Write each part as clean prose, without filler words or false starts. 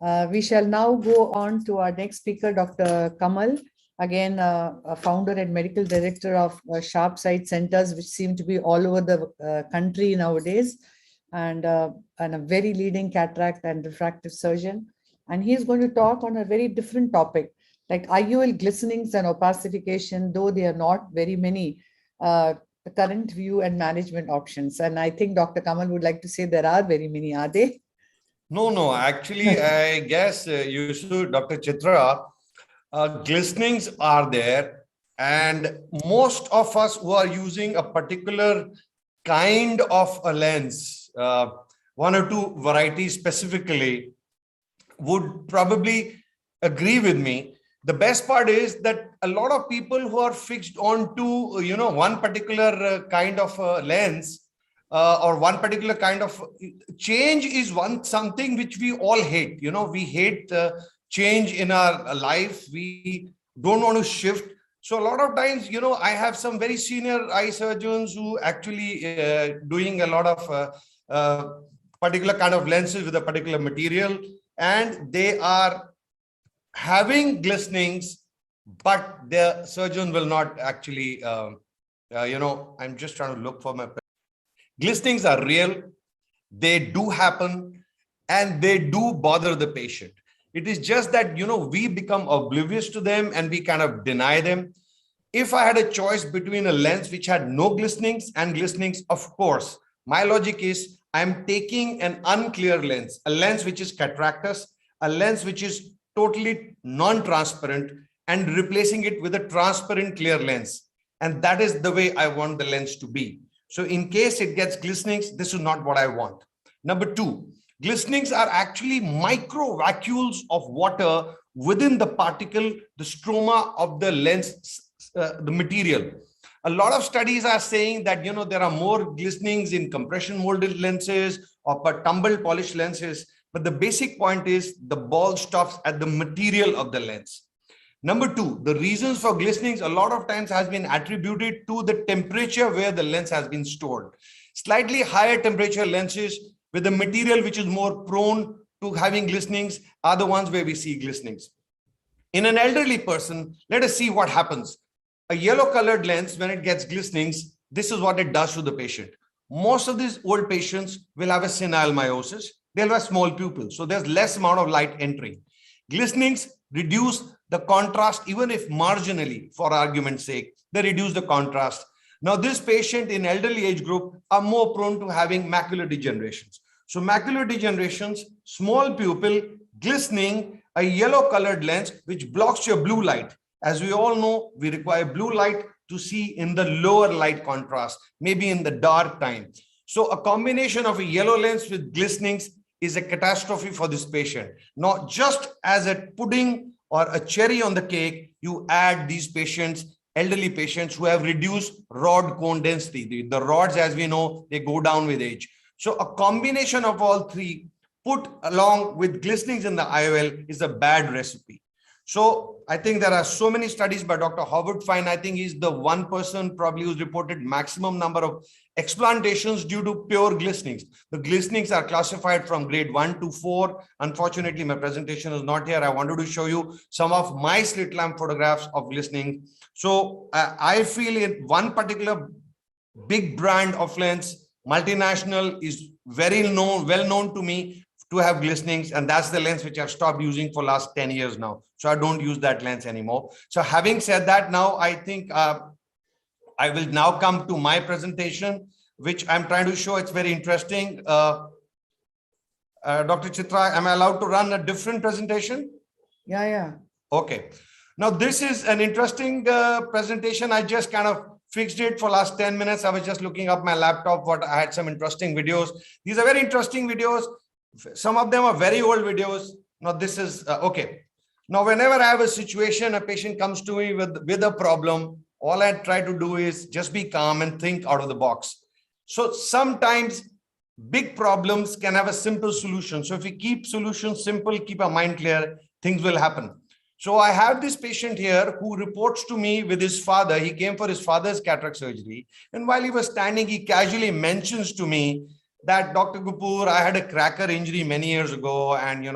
We shall now go on to our next speaker, Dr. Kamal, again, a founder and medical director of Sharp Sight Centers, which seem to be all over the country nowadays, and a very leading cataract and refractive surgeon. And he is going to talk on a very different topic, like IOL glistenings and opacification, though they are not very many, the current view and management options. And I think Dr. Kamal would like to say there are very many, are they? No, actually, I guess you should, Dr. Chitra, glistenings are there, and most of us who are using a particular kind of a lens, one or two varieties specifically, would probably agree with me. The best part is that a lot of people who are fixed on to, one particular kind of lens, or one particular kind of change is something which we all hate. We hate change in our life. We don't want to shift. So a lot of times, I have some very senior eye surgeons who actually doing a lot of particular kind of lenses with a particular material, and they are having glistenings, but the surgeon will not actually, I'm just trying to look for my... Glistenings are real, they do happen, and they do bother the patient. It is just that, we become oblivious to them and we kind of deny them. If I had a choice between a lens which had no glistenings and glistenings, of course, my logic is I'm taking an unclear lens, a lens which is cataractous, a lens which is totally non-transparent, and replacing it with a transparent clear lens. And that is the way I want the lens to be. So in case it gets glistenings, this is not what I want. Number two, glistenings are actually micro vacuoles of water within the particle, the stroma of the lens, the material. A lot of studies are saying that, there are more glistenings in compression molded lenses or tumbled polished lenses. But the basic point is the ball stops at the material of the lens. Number two, the reasons for glistenings a lot of times has been attributed to the temperature where the lens has been stored. Slightly higher temperature lenses with a material which is more prone to having glistenings are the ones where we see glistenings. In an elderly person, let us see what happens. A yellow colored lens, when it gets glistenings, this is what it does to the patient. Most of these old patients will have a senile miosis. They'll have small pupils, so there's less amount of light entering. Glistenings reduce the contrast, even if marginally, for argument's sake, they reduce the contrast. Now, this patient in elderly age group are more prone to having macular degenerations. So macular degenerations, small pupil, glistening, a yellow colored lens, which blocks your blue light. As we all know, we require blue light to see in the lower light contrast, maybe in the dark time. So a combination of a yellow lens with glistenings is a catastrophe for this patient. Not just as a pudding or a cherry on the cake, you add these patients, elderly patients who have reduced rod cone density. The rods, as we know, they go down with age. So a combination of all three put along with glistenings in the IOL is a bad recipe. So I think there are so many studies by Dr. Howard Fine. I think he's the one person probably who's reported maximum number of explantations due to pure glistenings. The glistenings are classified from grade 1 to 4. Unfortunately, my presentation is not here. I wanted to show you some of my slit lamp photographs of glistening. So I feel in one particular big brand of lens, multinational, is very well known to me to have glistenings, and that's the lens which I've stopped using for last 10 years now. So I don't use that lens anymore. So having said that, now I think I will now come to my presentation, which I'm trying to show. It's very interesting. Dr. Chitra, am I allowed to run a different presentation? Yeah. Okay. Now this is an interesting presentation. I just kind of fixed it for last 10 minutes. I was just looking up my laptop, I had some interesting videos. These are very interesting videos. Some of them are very old videos. Now this is okay. Now, whenever I have a situation, a patient comes to me with a problem, all I try to do is just be calm and think out of the box. So sometimes big problems can have a simple solution. So if we keep solutions simple, keep our mind clear, things will happen. So I have this patient here who reports to me with his father. He came for his father's cataract surgery. And while he was standing, he casually mentions to me that Dr. Kapur, I had a cracker injury many years ago, and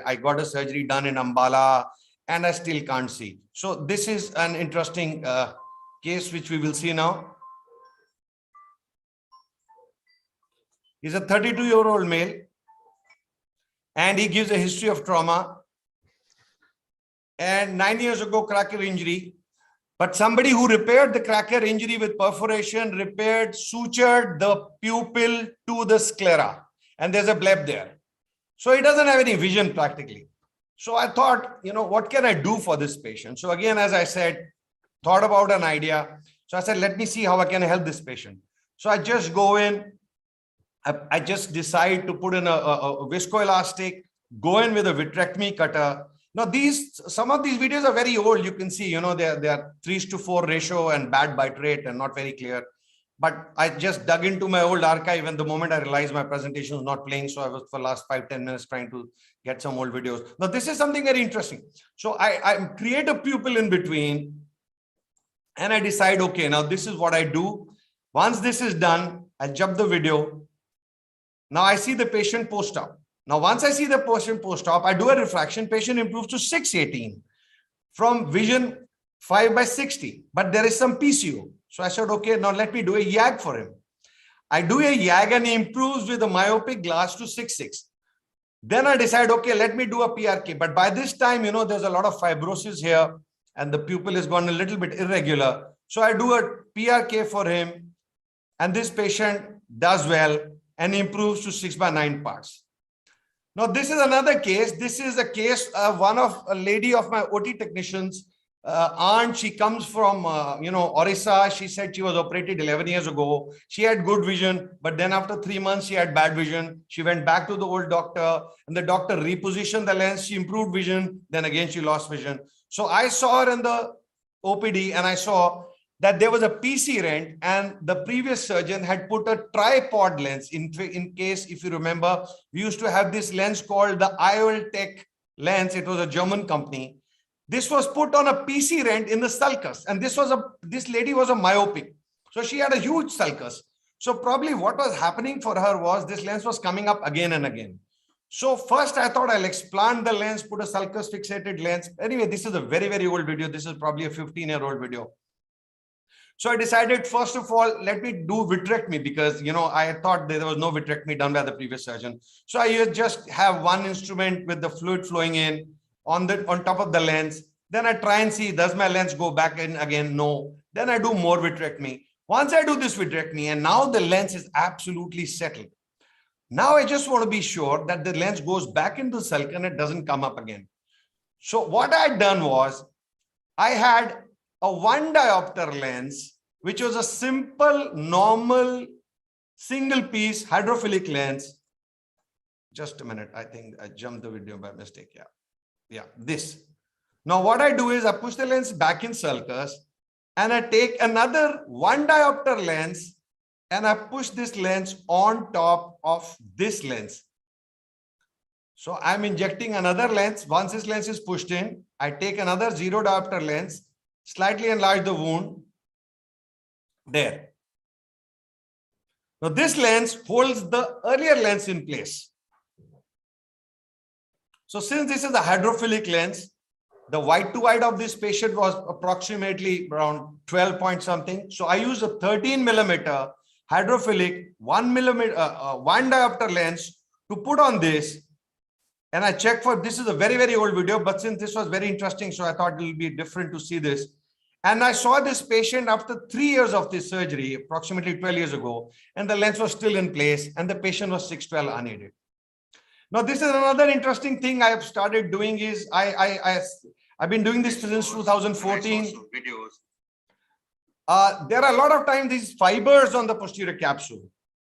I got a surgery done in Ambala, and I still can't see. So this is an interesting case which we will see now. He's a 32-year-old male, and he gives a history of trauma. And 9 years ago, cracker injury. But somebody who repaired the cracker injury with perforation, sutured the pupil to the sclera. And there's a bleb there. So he doesn't have any vision practically. So I thought, what can I do for this patient? So again, as I said, thought about an idea. So I said, let me see how I can help this patient. So I just go in. I just decide to put in a viscoelastic, go in with a vitrectomy cutter. Now, some of these videos are very old. You can see, they are 3:4 ratio and bad bite rate and not very clear. But I just dug into my old archive, and the moment I realized my presentation was not playing, so I was for the last 5-10 minutes trying to get some old videos. Now, this is something very interesting. So I create a pupil in between, and I decide, okay, now this is what I do. Once this is done, I jump the video. Now I see the patient post-op. Now, once I see the patient post-op, I do a refraction. Patient improves to 618 from vision 5/60, but there is some PCO. So I said, okay, now let me do a YAG for him. I do a YAG and he improves with a myopic glass to 6.6. Then I decide, okay, let me do a PRK. But by this time, there's a lot of fibrosis here and the pupil has gone a little bit irregular. So I do a PRK for him, and this patient does well and improves to 6/9 parts. Now, this is another case. This is a case of a lady of my OT technicians, aunt. She comes from, Orissa. She said she was operated 11 years ago. She had good vision, but then after 3 months, she had bad vision. She went back to the old doctor, and the doctor repositioned the lens. She improved vision. Then again, she lost vision. So I saw her in the OPD, and I saw that there was a PC rent, and the previous surgeon had put a tripod lens. In case, if you remember, we used to have this lens called the AIOS Tech lens. It was a German company. This was put on a PC rent in the sulcus, and this lady was a myopic. So she had a huge sulcus. So probably what was happening for her was this lens was coming up again and again. So first I thought I'll explant the lens, put a sulcus fixated lens. Anyway, this is a very, very old video. This is probably a 15-year-old video. So I decided, first of all, let me do vitrectomy, because, I thought there was no vitrectomy done by the previous surgeon. So I just have one instrument with the fluid flowing in on top of the lens. Then I try and see, does my lens go back in again? No. Then I do more vitrectomy. Once I do this vitrectomy, and now the lens is absolutely settled. Now I just want to be sure that the lens goes back into the sulcus and it doesn't come up again. So what I had done was, I had a 1 diopter lens, which was a simple, normal, single piece hydrophilic lens. Just a minute. I think I jumped the video by mistake. Yeah, this. Now what I do is I push the lens back in sulcus, and I take another 1 diopter lens and I push this lens on top of this lens. So I'm injecting another lens. Once this lens is pushed in, I take another 0 diopter lens, slightly enlarge the wound there. Now this lens holds the earlier lens in place. So since this is a hydrophilic lens, the white to white of this patient was approximately around 12 point something. So I use a 13 millimeter hydrophilic 1 diopter lens to put on this. And I checked for, this is a very, very old video, but since this was very interesting, so I thought it will be different to see this. And I saw this patient after 3 years of this surgery, approximately 12 years ago, and the lens was still in place, and the patient was 612 unaided. Now, this is another interesting thing I have started doing is I've been doing this since 2014. There are a lot of times these fibers on the posterior capsule,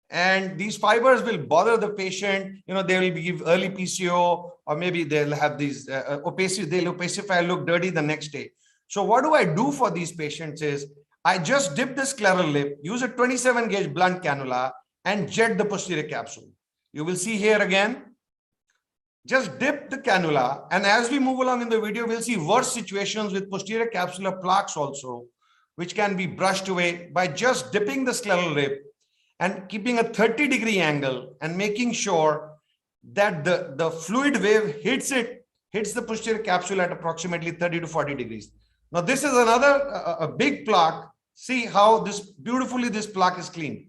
and these fibers will bother the patient. They will give early PCO, or maybe they'll have these opacity, they'll opacify, look dirty the next day. So what do I do for these patients is I just dip the scleral lip, use a 27 gauge blunt cannula, and jet the posterior capsule. You will see here again, just dip the cannula. And as we move along in the video, we'll see worse situations with posterior capsular plaques also, which can be brushed away by just dipping the scleral lip and keeping a 30-degree angle and making sure that the fluid wave hits the posterior capsule at approximately 30 to 40 degrees. Now, this is another a big plaque. See how beautifully this plaque is cleaned.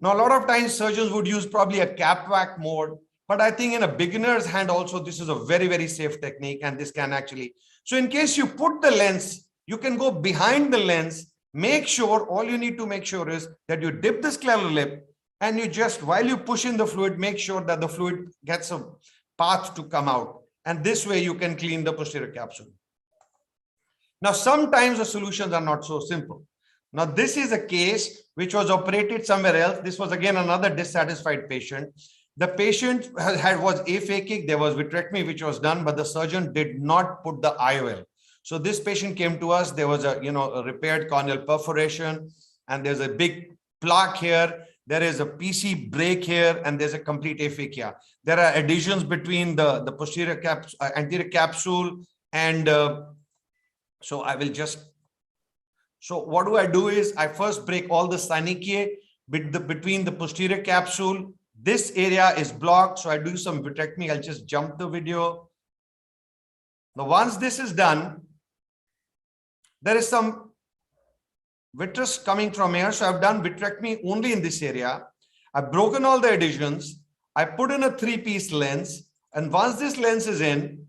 Now, a lot of times surgeons would use probably a cap vac mode, but I think in a beginner's hand also, this is a very, very safe technique, and this can actually. So in case you put the lens, you can go behind the lens, make sure, all you need to make sure is that you dip the scleral lip, and you just, while you push in the fluid, make sure that the fluid gets a path to come out. And this way you can clean the posterior capsule. Now, sometimes the solutions are not so simple. Now, this is a case which was operated somewhere else. This was again another dissatisfied patient. The patient was aphakic. There was vitrectomy which was done, but the surgeon did not put the IOL. So this patient came to us. There was a repaired corneal perforation, and there's a big plaque here. There is a PC break here, and there's a complete aphakia. There are adhesions between the posterior anterior capsule, and so I will just. So what do I do is I first break all the synechiae between the posterior capsule. This area is blocked, so I do some vitrectomy. I'll just jump the video. Now, once this is done, there is some vitreous coming from here. So I've done vitrectomy only in this area. I've broken all the adhesions. I put in a 3-piece lens. And once this lens is in,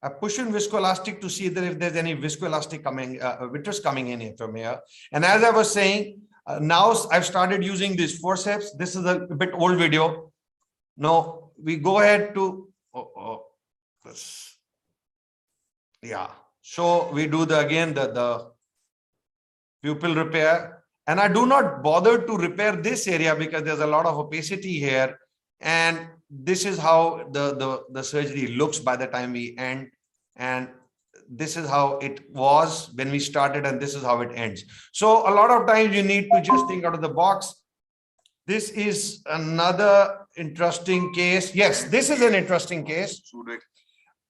I push in viscoelastic to see that if there's any viscoelastic coming, vitreous coming in from here. And as I was saying, now I've started using these forceps. This is a bit old video. Now we go ahead to, this. Yeah. So we do the pupil repair. And I do not bother to repair this area because there's a lot of opacity here. And this is how the surgery looks by the time we end. And this is how it was when we started, and this is how it ends. So a lot of times you need to just think out of the box. This is another interesting case. Yes, this is an interesting case.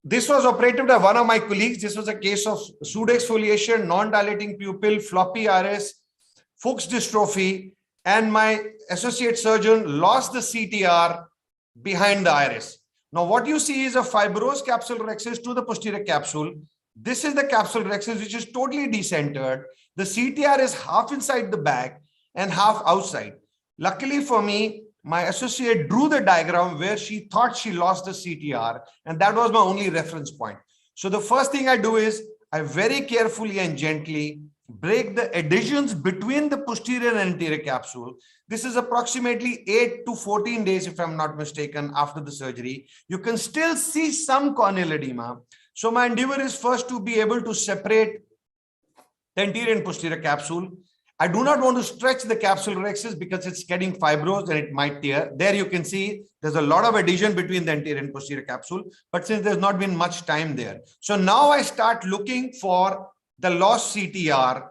This was operated by one of my colleagues. This was a case of pseudoexfoliation, non-dilating pupil, floppy iris, Fuchs dystrophy, and my associate surgeon lost the CTR behind the iris. Now, what you see is a fibrosed capsule rhexis to the posterior capsule. This is the capsule rhexis, which is totally decentered. The CTR is half inside the bag and half outside. Luckily for me, my associate drew the diagram where she thought she lost the CTR, and that was my only reference point. So the first thing I do is I very carefully and gently break the adhesions between the posterior and anterior capsule. This is approximately 8 to 14 days, if I'm not mistaken, after the surgery. You can still see some corneal edema. So my endeavor is first to be able to separate the anterior and posterior capsule. I do not want to stretch the capsule rhexis because it's getting fibrosed and it might tear. There you can see there's a lot of adhesion between the anterior and posterior capsule, but since there's not been much time there. So now I start looking for the lost CTR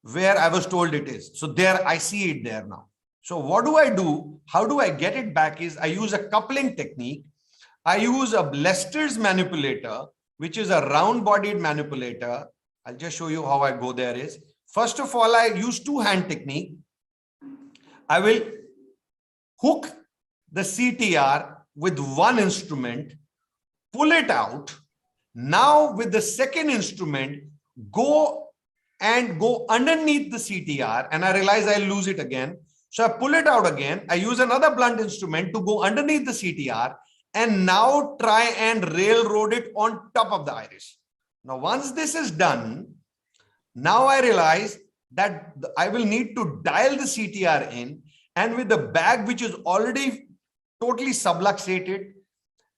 where I was told it is. So there I see it there now. So what do I do? How do I get it back is I use a coupling technique. I use a Lester's manipulator, which is a round-bodied manipulator. I'll just show you how I go there is. First of all, I use two-hand technique. I will hook the CTR with one instrument, pull it out. Now with the second instrument, go underneath the CTR, and I realize I'll lose it again. So I pull it out again. I use another blunt instrument to go underneath the CTR and now try and railroad it on top of the iris. Now, once this is done, now I realize that I will need to dial the CTR in, and with the bag which is already totally subluxated,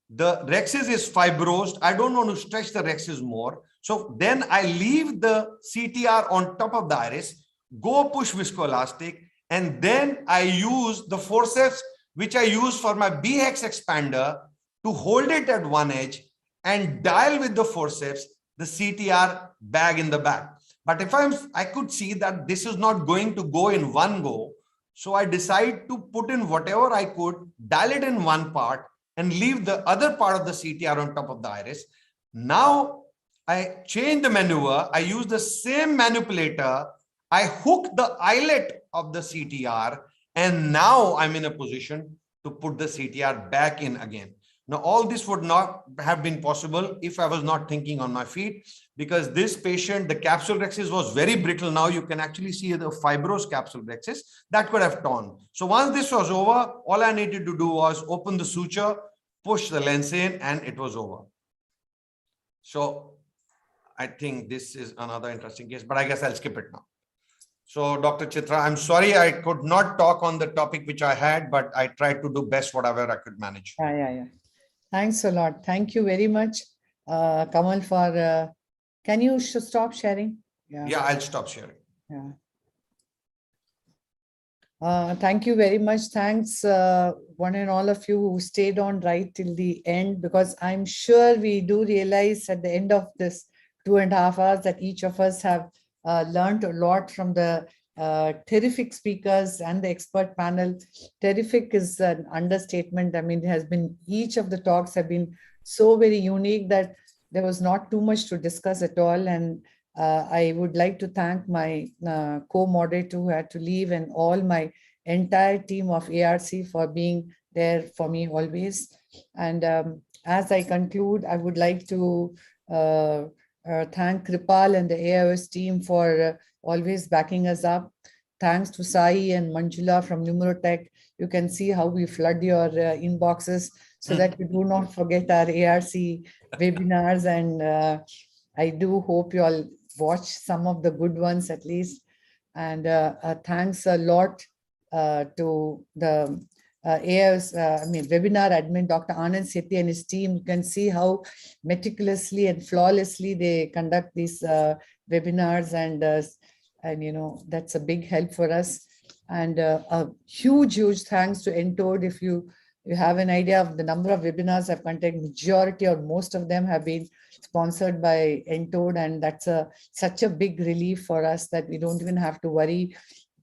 the rhexis is fibrosed. I don't want to stretch the rhexis more. So then I leave the CTR on top of the iris, go push viscoelastic, and then I use the forceps which I use for my B-hex expander to hold it at one edge and dial with the forceps the CTR bag in the back. But if I could see that this is not going to go in one go, so I decide to put in whatever I could, dial it in one part and leave the other part of the CTR on top of the iris. Now I change the maneuver. I use the same manipulator. I hook the eyelet of the CTR, and now I'm in a position to put the CTR back in again. Now, all this would not have been possible if I was not thinking on my feet, because this patient, the capsule rhexis was very brittle. Now you can actually see the fibrous capsule rhexis that could have torn. So once this was over, all I needed to do was open the suture, push the lens in, and it was over. So I think this is another interesting case, but I guess I'll skip it now. So Dr. Chitra, I'm sorry I could not talk on the topic which I had, but I tried to do best whatever I could manage. Yeah. Thanks a lot. Thank you very much, Kamal, for, can you stop sharing? Yeah, I'll stop sharing. Yeah. Thank you very much. Thanks, one and all of you who stayed on right till the end, because I'm sure we do realize at the end of this 2.5 hours that each of us have learned a lot from the terrific speakers and the expert panel. Terrific is an understatement. I mean, it has been, each of the talks have been so very unique that there was not too much to discuss at all. And I would like to thank my co-moderator who had to leave, and all my entire team of ARC for being there for me always. And as I conclude, I would like to thank Kripal and the AIOS team for always backing us up. Thanks to Sai and Manjula from Numerotech. You can see how we flood your inboxes so that you do not forget our ARC webinars. And I do hope you all watch some of the good ones at least. And thanks a lot to the AIOS, webinar admin, Dr. Anand Sethi and his team. You can see how meticulously and flawlessly they conduct these webinars, and you know, that's a big help for us. And a huge thanks to Entode. If you have an idea of the number of webinars I've conducted, majority or most of them have been sponsored by Entode, and that's such a big relief for us that we don't even have to worry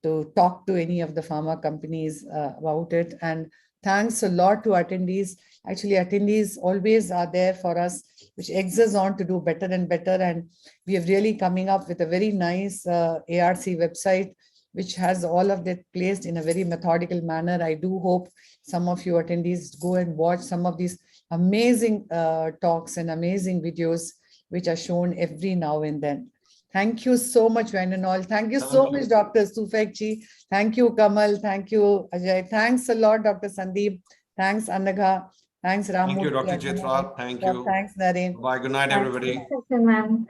to talk to any of the pharma companies about it. And thanks a lot to attendees. Actually, attendees always are there for us, which eggs us on to do better and better. And we are really coming up with a very nice ARC website, which has all of that placed in a very methodical manner. I do hope some of you attendees go and watch some of these amazing talks and amazing videos, which are shown every now and then. Thank you so much, one and all. Thank you so much, Dr. Sufekji. Thank you, Kamal. Thank you, Ajay. Thanks a lot, Dr. Sandeep. Thanks, Anagha. Thanks, Ramu. Thank you, Dr. Chitra. Thank you. Thanks, Naren. Bye. Good night, everybody. Thank you, ma'am.